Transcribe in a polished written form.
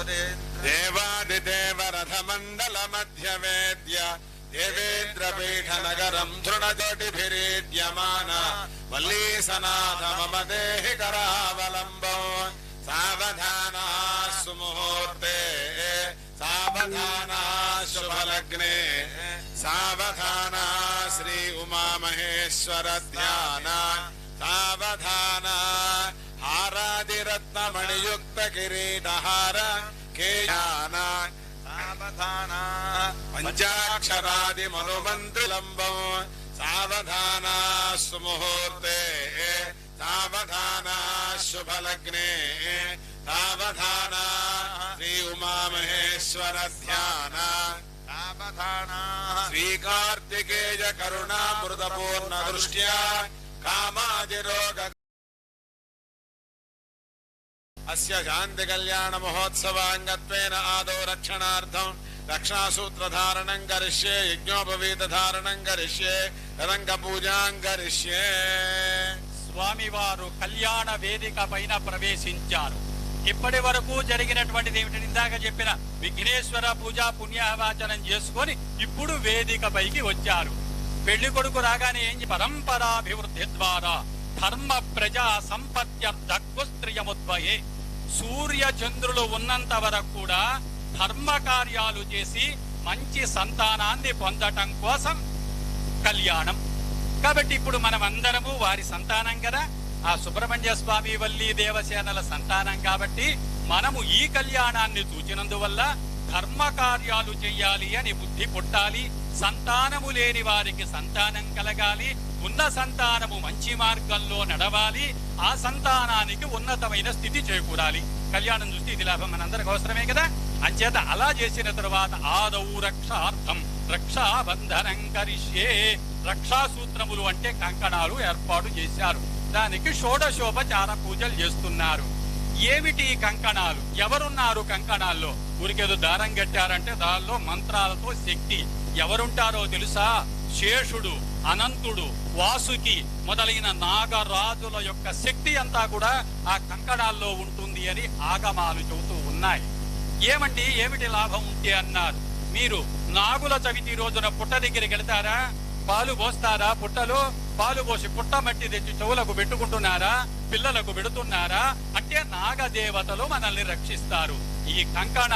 దేవాదిదేవ రథమండల మధ్య వేద్య దేవేంద్రపీఠ నగరం దృఢజోటిభిరీడ్యమాన వల్లీసనాథ మమ దేహి కరావలంబం సావధానా సుముహూర్తే సావధానా శుభలగ్నే సావధానా శ్రీ ఉమామహేశ్వర ధ్యాన సావధానా హారాదిరత్నమణియుక్త కిరీటహార కేయాన సావధానా పంచాక్షరాది మనుమంత్రిలంబం సావధానా సుముహూర్తే సావధానా శుభలగ్నే సావధానా శ్రీ ఉమామహేశ్వర ధ్యాన సావధానా శ్రీ కార్తికేయ కరుణామృతపూర్ణ దృష్ట్యా కామాదిరోగ అస్య శాంతి కళ్యాణ మహోత్సవాంగత్వేన ఆదౌ రక్షణార్థం రక్షాసూత్రధారణం కరిష్యే యజ్ఞోపవీతధారణం కరిష్యే రంగ పూజాం కరిష్యే. స్వామివారు కళ్యాణ వేదిక పైన ప్రవేశించారు. ఇప్పటి వరకు జరిగినటువంటిది ఏమిటి? ఇందాక చెప్పిన విఘ్నేశ్వర పూజ పుణ్యవాచనం చేసుకొని ఇప్పుడు వేదిక పైకి వచ్చారు. పెళ్లి కొడుకు రాగానే ఏం పరంపరాభివృద్ధి ద్వారా ధర్మ ప్రజా సంపత్త్యర్థకుస్త్రియముద్వయే సూర్య చంద్రులు ఉన్నంత వరకు కూడా ధర్మ కార్యాలు చేసి మంచి సంతానాన్ని పొందటం కోసం కళ్యాణం. కాబట్టి ఇప్పుడు మనం అందరము వారి సంతానం కదా, ఆ సుబ్రహ్మణ్య స్వామి వల్లి దేవసేనల సంతానం. కాబట్టి మనము ఈ కళ్యాణాన్ని చూచినందువల్ల ధర్మ కార్యాలు చెయ్యాలి అని బుద్ధి పుట్టాలి. సంతానము లేని వారికి సంతానం కలగాలి. ఉన్న సంతానము మంచి మార్గంలో నడవాలి. ఆ సంతానానికి ఉన్నతమైన స్థితి చేకూరాలి. కళ్యాణం చూస్తే ఇది లాభం మనందరికి అవసరమే కదా. అంచేత అలా చేసిన తరువాత ఆదౌ రక్షార్థం రక్షాబంధనం కరిష్యే. రక్షాసూత్రములు అంటే కంకణాలు ఏర్పాటు చేశారు. దానికి షోడశోపచార పూజలు చేస్తున్నారు. ఏమిటి కంకణాలు? ఎవరున్నారు కంకణాల్లో? ఊరికేదో దారం కట్టారంటే దానిలో మంత్రాలతో శక్తి. ఎవరుంటారో తెలుసా? శేషుడు, అనంతుడు, వాసుకి మొదలైన నాగరాజుల యొక్క శక్తి అంతా కూడా ఆ కంకణాల్లో ఉంటుంది అని ఆగమాలు చెబుతూ ఉన్నాయి. ఏమండి ఏమిటి లాభం ఉంటే అన్నారు. మీరు నాగుల చవితి రోజున పుట్ట దగ్గరికి వెళ్తారా? పాలు పోస్తారా? పుట్టలో పాలు పోసి పుట్ట మట్టి తెచ్చి చెవులకు పెట్టుకుంటున్నారా? పిల్లలకు పెడుతున్నారా? అంటే నాగదేవతలు మనల్ని రక్షిస్తారు. ఈ కంకణ